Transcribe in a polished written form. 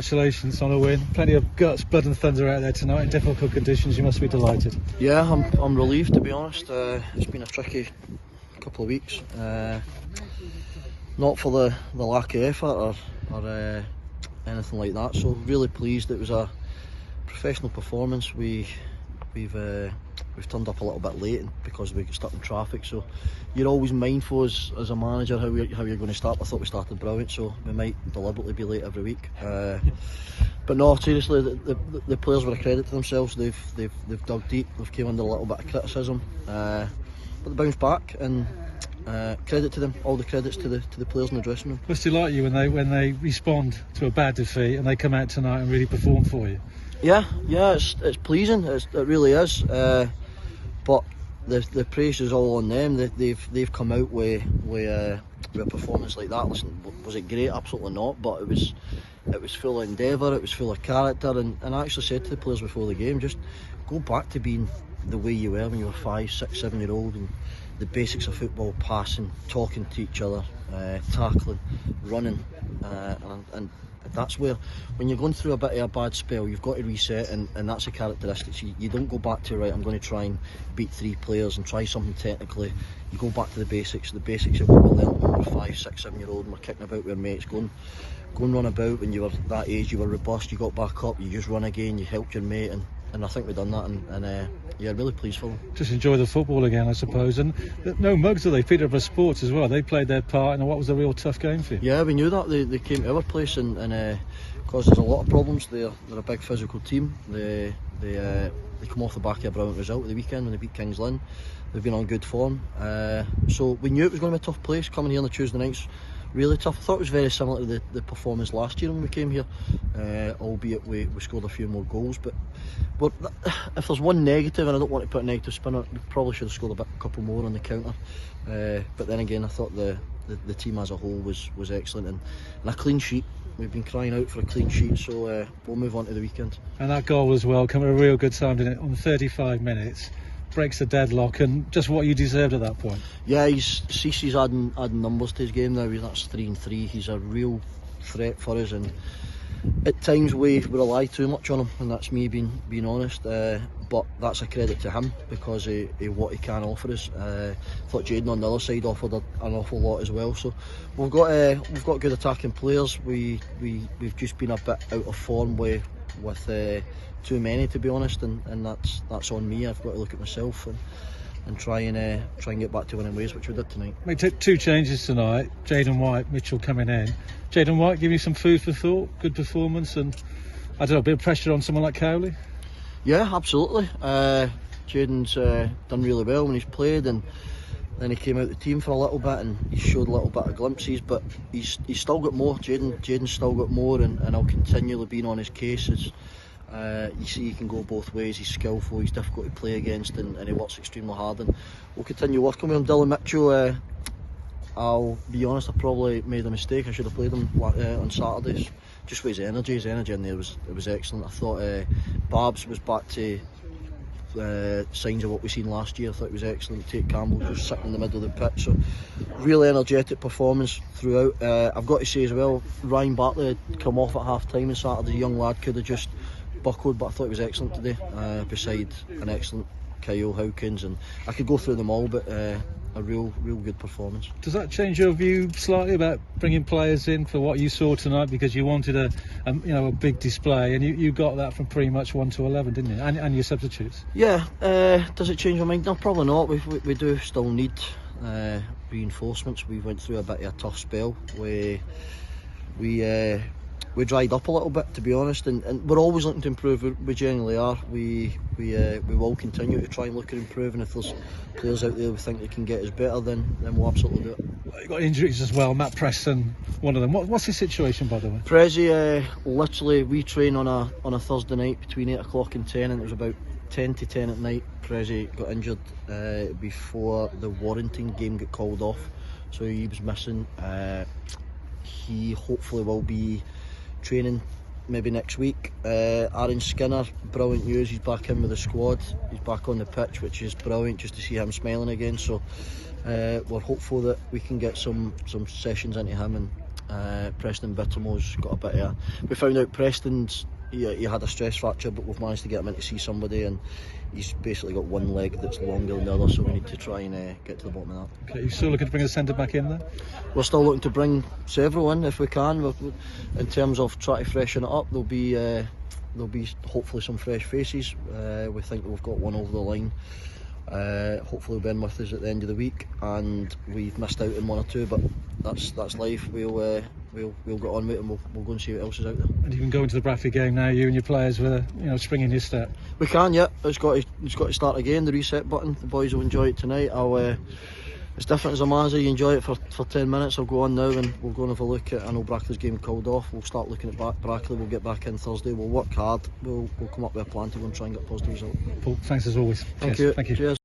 congratulations on a win. Plenty of guts, blood and thunder out there tonight in difficult conditions. You must be delighted. Yeah, I'm relieved, to be honest. It's been a tricky couple of weeks. Not for the lack of effort or anything like that. So really pleased. It was a professional performance. We've turned up a little bit late because we got stuck in traffic. So you're always mindful as a manager how you're going to start. I thought we started brilliant, so we might deliberately be late every week. But no, seriously, the players were a credit to themselves. They've dug deep. They've came under a little bit of criticism, but they bounced back, and credit to them. All the credits to the players in the dressing room. Must delight you when they respond to a bad defeat and they come out tonight and really perform for you. Yeah, it's pleasing. It really is. But the praise is all on them. They've come out with a performance like that. Listen, was it great? Absolutely not. But it was full of endeavour. It was full of character. And I actually said to the players before the game, just go back to being the way you were when you were 5, 6, 7 year old, and the basics of football: passing, talking to each other, tackling, running, and that's where, when you're going through a bit of a bad spell, you've got to reset, and that's a characteristic. You don't go back to, right, I'm going to try and beat 3 players and try something technically. You go back to the basics of what we learned when we were 5, 6, 7 year old and we're kicking about with our mates, going run about. When you were that age, you were robust, you got back up, you just run again, you helped your mate, and I think we've done that, and yeah, really pleased for them. Just enjoy the football again, I suppose. And no mugs, are they? Peterborough Sports as well. They played their part in what was a real tough game for you. Yeah, we knew that. They came to our place and caused us a lot of problems. They're a big physical team. They come off the back of a brilliant result at the weekend when they beat Kings Lynn. They've been on good form. So we knew it was going to be a tough place. Coming here on the Tuesday nights, really tough. I thought it was very similar to the performance last year when we came here, albeit we scored a few more goals. But if there's one negative, and I don't want to put a negative spin on it, we probably should have scored a couple more on the counter. But then again, I thought the team as a whole was excellent, and a clean sheet. We've been crying out for a clean sheet, so we'll move on to the weekend. And that goal as well, come at a real good time, didn't it? On 35 minutes. Breaks the deadlock, and just what you deserved at that point. Yeah, Cece's adding numbers to his game now. That's 3 and 3. He's a real threat for us, and at times we rely too much on him, and that's me being honest. But that's a credit to him because of what he can offer us. I thought Jaden on the other side offered an awful lot as well. So we've got good attacking players. We've just been a bit out of form with too many, to be honest, and that's on me. I've got to look at myself and try and get back to winning ways, which we did tonight. We took 2 changes tonight. Jaden White, Mitchell coming in. Jaden White, give you some food for thought. Good performance, and I don't know, a bit of pressure on someone like Cowley. Yeah, absolutely. Jaden's done really well when he's played, and then he came out the team for a little bit and he showed a little bit of glimpses, but he's still got more. Jaden's still got more, and I'll continually be on his cases. You see, he can go both ways. He's skillful, he's difficult to play against, and he works extremely hard, and we'll continue working with him. Dylan Mitchell, I'll be honest, I probably made a mistake. I should have played him on Saturdays, just with his energy. His energy in there was excellent. I thought Babs was back to signs of what we've seen last year. I thought it was excellent. Tate Campbell was sitting in the middle of the pitch, so really energetic performance throughout. I've got to say as well, Ryan Bartley had come off at half time on Saturday. The young lad could have just buckled, but I thought it was excellent today, beside an excellent Kyle Howkins, and I could go through them all, but a real good performance. Does that change your view slightly about bringing players in for what you saw tonight, because you wanted a big display, and you got that from pretty much 1 to 11, didn't you, and your substitutes? Yeah. Does it change my mind? No, probably not. We do still need reinforcements. We went through a bit of a tough spell. We dried up a little bit, to be honest, and we're always looking to improve. We generally are. We will continue to try and look at improving. If there's players out there we think they can get us better, then we'll absolutely do it. You've got injuries as well. Matt Preston, one of them. What's his situation, by the way? Prezi, literally, we train on a Thursday night between 8 o'clock and 10, and it was about 10 to 10 at night. Prezi got injured before the Warrington game got called off, so he was missing. He hopefully will be training maybe next week. Aaron Skinner, brilliant news, he's back in with the squad, he's back on the pitch, which is brilliant just to see him smiling again. So we're hopeful that we can get some sessions into him Preston Bittermore's got a bit of we found out Preston's he had a stress fracture, but we've managed to get him in to see somebody, and he's basically got one leg that's longer than the other, so we need to try and get to the bottom of that. Okay, you still looking to bring a centre back in there? We're still looking to bring several in if we can. In terms of trying to freshen it up, there'll be hopefully some fresh faces. We think we've got one over the line. Hopefully we'll be in with us at the end of the week, and we've missed out on one or two, but that's life. We'll get on with it, and we'll go and see what else is out there. And you can go into the Bradford game now, you and your players, with a spring in your step. We can, yeah. It's got to start again. The reset button. The boys will enjoy it tonight. It's different as a manager. You enjoy it for 10 minutes. I'll go on now and we'll go and have a look at. I know Brackley's game called off. We'll start looking at Brackley. We'll get back in Thursday. We'll work hard. We'll come up with a plan to go and try and get a positive result. Paul, thanks as always. Thank Cheers. you. Cheers.